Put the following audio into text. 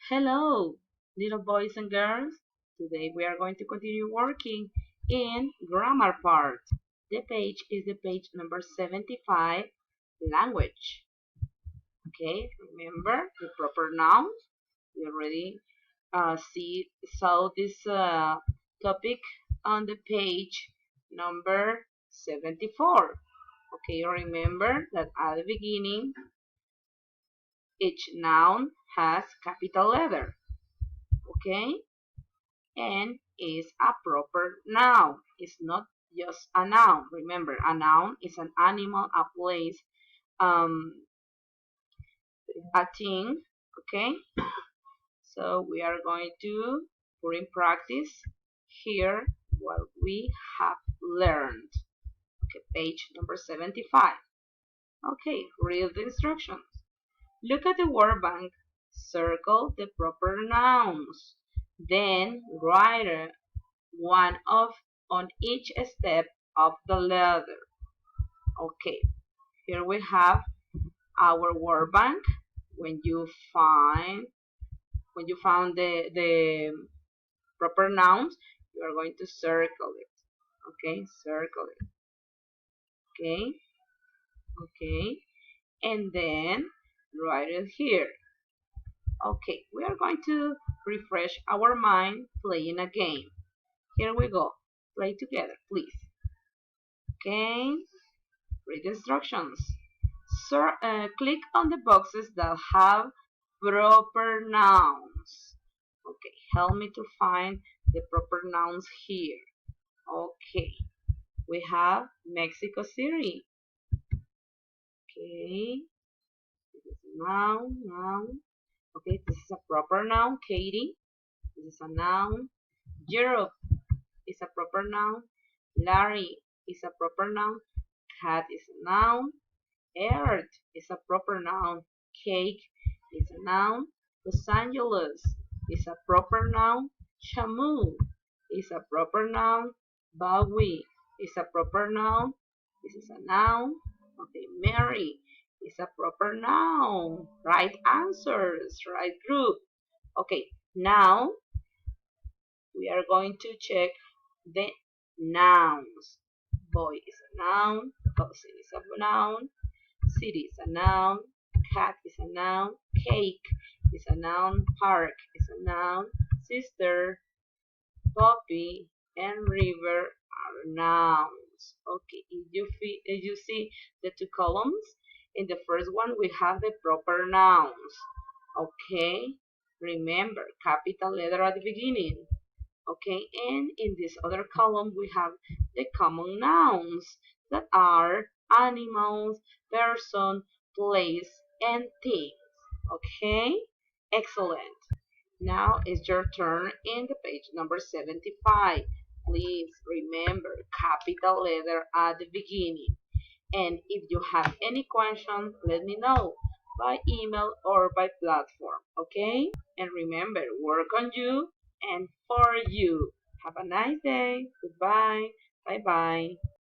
Hello, little boys and girls. Today we are going to continue working in grammar part. The page is the page number 75, language. Okay, remember the proper nouns. We already saw this topic on the page number 74. Okay, remember that at the beginning each noun has capital letter. Okay, and is a proper noun. It's not just a noun. Remember, a noun is an animal, a place, a thing. Okay, so we are going to put in practice here what we have learned. Okay, page number 75. Okay, read the instructions. Look at the word bank. Circle the proper nouns. Then write one of on each step of the ladder. Okay, here we have our word bank. When you found the proper nouns, you are going to circle it. Okay, circle it. Okay, okay, and then write it here. Okay, we are going to refresh our mind playing a game. Here we go. Play together, please. Okay, read the instructions. Click on the boxes that have proper nouns. Okay, help me to find the proper nouns here. Okay, we have Mexico City. Okay, this is a noun. Okay, this is a proper noun, Katie. This is a noun. Europe is a proper noun. Larry is a proper noun. Cat is a noun. Earth is a proper noun. Cake is a noun. Los Angeles is a proper noun. Shamu is a proper noun. Bowie is a proper noun. This is a noun. Okay, Mary is a proper noun. Right answers, right group. Okay, now we are going to check the nouns. Boy is a noun. Cousin is a noun. City is a noun. Cat is a noun. Cake is a noun. Park is a noun. Sister, puppy, and river are nouns. Okay, if you see the two columns, in the first one we have the proper nouns. Okay, remember capital letter at the beginning. Okay, and in this other column we have the common nouns that are animals, person, place, and things. Okay, excellent. Now it's your turn in the page number 75. Please remember capital letter at the beginning. And if you have any question, let me know by email or by platform. Okay? And remember, work on you and for you. Have a nice day. Goodbye. Bye bye.